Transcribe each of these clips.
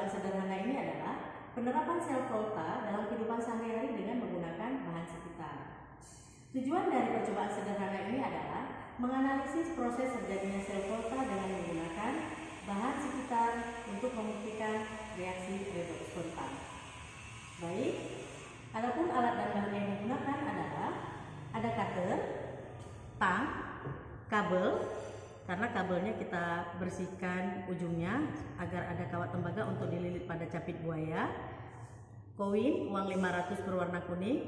percobaan sederhana ini adalah penerapan self volta dalam kehidupan sehari-hari dengan menggunakan bahan sekitar. Tujuan dari percobaan sederhana ini adalah menganalisis proses terjadinya self volta dengan menggunakan bahan sekitar untuk membuktikan reaksi redoks spontan. Baik, adapun alat dan bahan yang digunakan adalah ada cutter, tang, kabel, karena kabelnya kita bersihkan ujungnya agar ada kawat tembaga untuk dililit pada capit buaya, koin uang 500 berwarna kuning,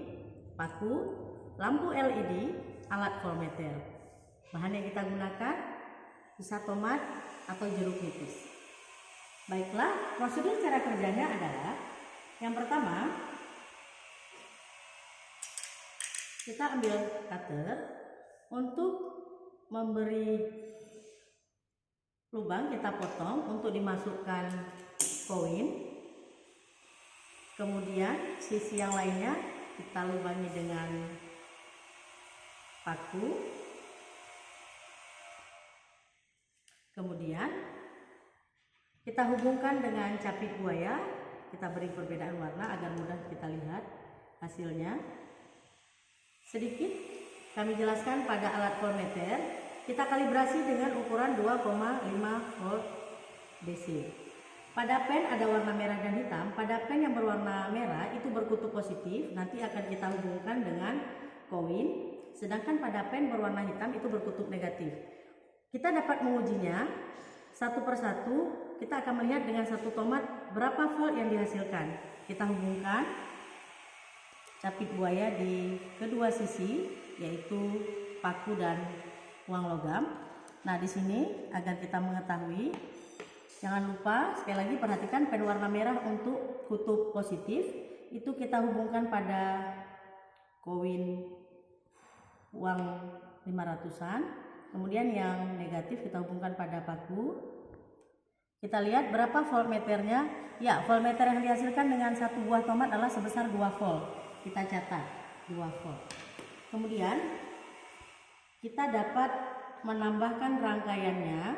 paku, lampu LED, alat voltmeter. Bahan yang kita gunakan bisa tomat atau jeruk nipis. Baiklah, prosedur cara kerjanya adalah yang pertama, kita ambil cutter untuk memberi lubang, kita potong untuk dimasukkan koin. Kemudian sisi yang lainnya kita lubangi dengan paku. Kemudian kita hubungkan dengan capit buaya. Kita beri perbedaan warna agar mudah kita lihat hasilnya. Sedikit kami jelaskan pada alat voltmeter, kita kalibrasi dengan ukuran 2,5 volt DC. Pada pen ada warna merah dan hitam. Pada pen yang berwarna merah itu berkutub positif, nanti akan kita hubungkan dengan koin. Sedangkan pada pen berwarna hitam itu berkutub negatif. Kita dapat mengujinya satu persatu. Kita akan melihat dengan satu tomat berapa volt yang dihasilkan. Kita hubungkan capit buaya di kedua sisi, yaitu paku dan uang logam. Nah, di sini agar kita mengetahui, jangan lupa sekali lagi perhatikan pen warna merah untuk kutub positif itu kita hubungkan pada koin uang 500-an. Kemudian yang negatif kita hubungkan pada paku. Kita lihat berapa voltmeternya. Ya, voltmeter yang dihasilkan dengan satu buah tomat adalah sebesar 2 volt. Kita catat 2 volt. Kemudian kita dapat menambahkan rangkaiannya.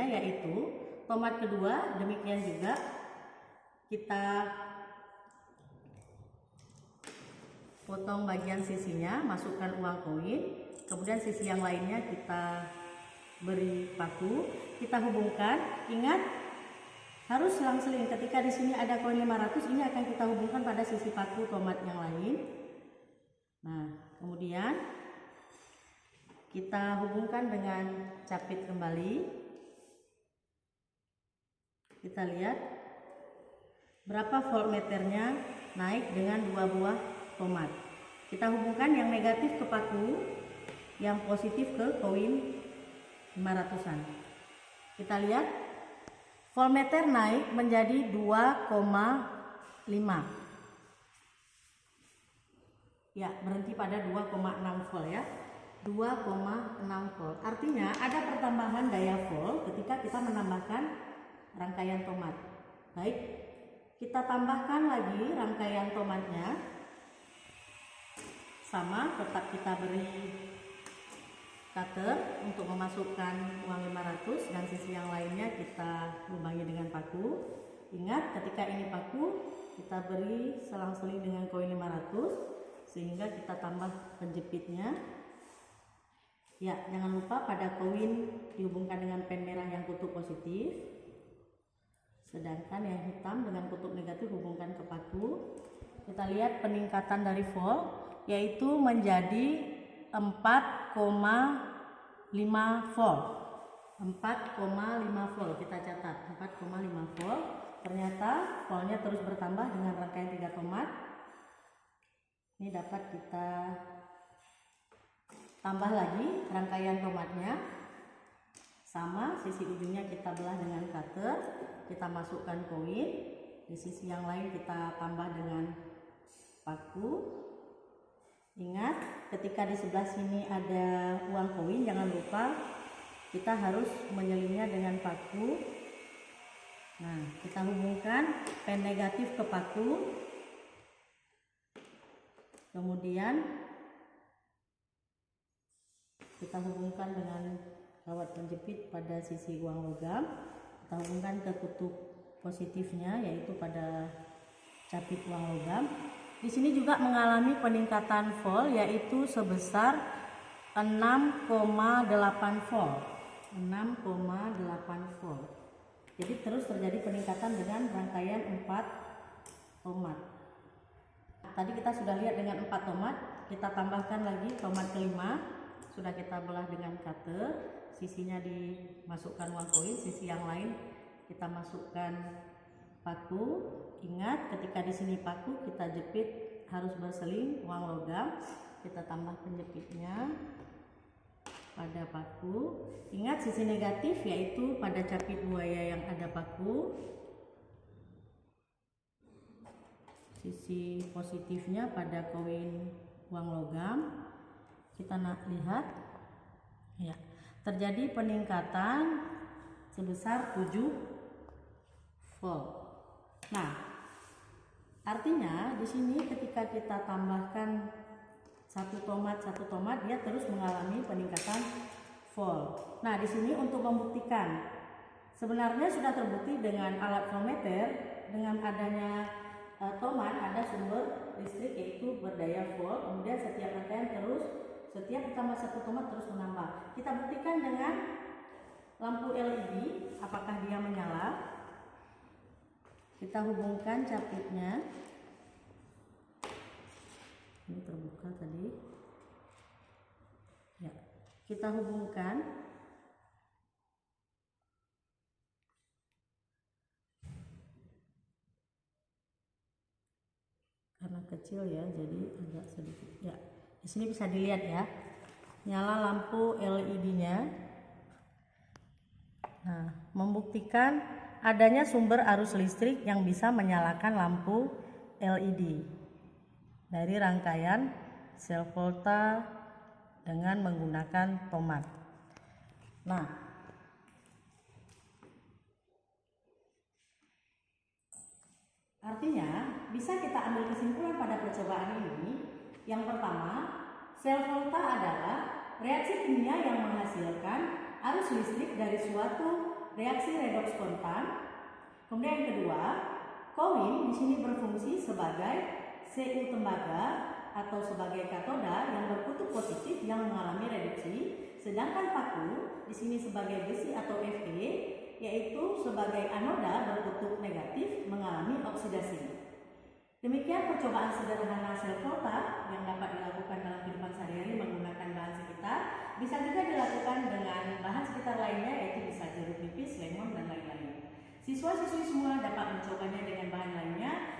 Yaitu tomat kedua, demikian juga kita potong bagian sisinya, masukkan uang koin, kemudian sisi yang lainnya kita beri paku, kita hubungkan. Ingat, harus selang-seling. Ketika di sini ada koin 500, ini akan kita hubungkan pada sisi paku tomat yang lain. Nah, kemudian kita hubungkan dengan capit kembali. Kita lihat berapa voltmeternya naik dengan 2 buah tomat. Kita hubungkan yang negatif ke paku, yang positif ke koin 500-an. Kita lihat voltmeter naik menjadi 2,5. Ya, berhenti pada 2,6 volt ya. 2,6 volt. Artinya ada pertambahan daya volt ketika kita menambahkan rangkaian tomat. Baik, kita tambahkan lagi rangkaian tomatnya. Sama, tetap kita beri cutter untuk memasukkan uang 500 dan sisi yang lainnya kita lubangi dengan paku. Ingat, ketika ini paku kita beri selang-seling dengan koin 500 sehingga kita tambah penjepitnya. Ya, jangan lupa pada koin dihubungkan dengan pen merah yang kutub positif, sedangkan yang hitam dengan kutub negatif hubungkan ke paku. Kita lihat peningkatan dari volt, yaitu menjadi 4,5 volt. 4,5 volt kita catat, 4,5 volt. Ternyata voltnya terus bertambah dengan rangkaian 3 tomat. Ini dapat kita tambah lagi rangkaian tomatnya. Sama, sisi ujungnya kita belah dengan cutter, kita masukkan koin. Di sisi yang lain kita tambah dengan paku. Ingat, ketika di sebelah sini ada uang koin, jangan lupa kita harus menyelingnya dengan paku. Nah, kita hubungkan pen negatif ke paku. Kemudian kita hubungkan dengan kawat penjepit pada sisi uang logam. Kita kita hubungkan ke kutub positifnya, yaitu pada capit uang logam. Di sini juga mengalami peningkatan volt, yaitu sebesar 6,8 volt. 6,8 volt. Jadi terus terjadi peningkatan dengan rangkaian 4 tomat. Tadi kita sudah lihat dengan 4 tomat, kita tambahkan lagi tomat kelima. Sudah kita belah dengan cutter, sisinya dimasukkan uang koin, sisi yang lain kita masukkan paku. Ingat, ketika di sini paku kita jepit harus berseling uang logam. Kita tambah penjepitnya pada paku. Ingat, sisi negatif yaitu pada capit buaya yang ada paku. Sisi positifnya pada koin uang logam. Kita lihat ya, terjadi peningkatan sebesar 7 volt. Nah, artinya di sini ketika kita tambahkan satu tomat dia terus mengalami peningkatan volt. Nah, di sini untuk membuktikan, sebenarnya sudah terbukti dengan alat voltmeter, dengan adanya tomat ada sumber listrik yaitu berdaya volt. Kemudian setiap rangkaian setiap ditambah satu tomat terus menambah. Kita buktikan dengan lampu LED, apakah dia menyala. Kita hubungkan capitnya. Ini terbuka tadi. Ya, kita hubungkan. Karena kecil ya, jadi agak sedikit. Ya, di sini bisa dilihat ya, nyala lampu LED-nya. Nah, membuktikan adanya sumber arus listrik yang bisa menyalakan lampu LED dari rangkaian sel volta dengan menggunakan tomat. Nah, artinya bisa kita ambil kesimpulan pada percobaan ini. Yang pertama, sel volta adalah reaksi kimia yang menghasilkan arus listrik dari suatu reaksi redoks spontan. Kemudian yang kedua, koin di sini berfungsi sebagai CU tembaga atau sebagai katoda yang berkutub positif yang mengalami reduksi, sedangkan paku di sini sebagai besi atau Fe yaitu sebagai anoda berkutub negatif mengalami oksidasi. Demikian percobaan sederhana sel volta yang dapat dilakukan dalam kehidupan sehari-hari menggunakan bahan sekitar. Bisa juga dilakukan dengan bahan sekitar lainnya, yaitu bisa jeruk nipis, lemon, dan lain-lain. Siswa-siswi semua dapat mencobanya dengan bahan lainnya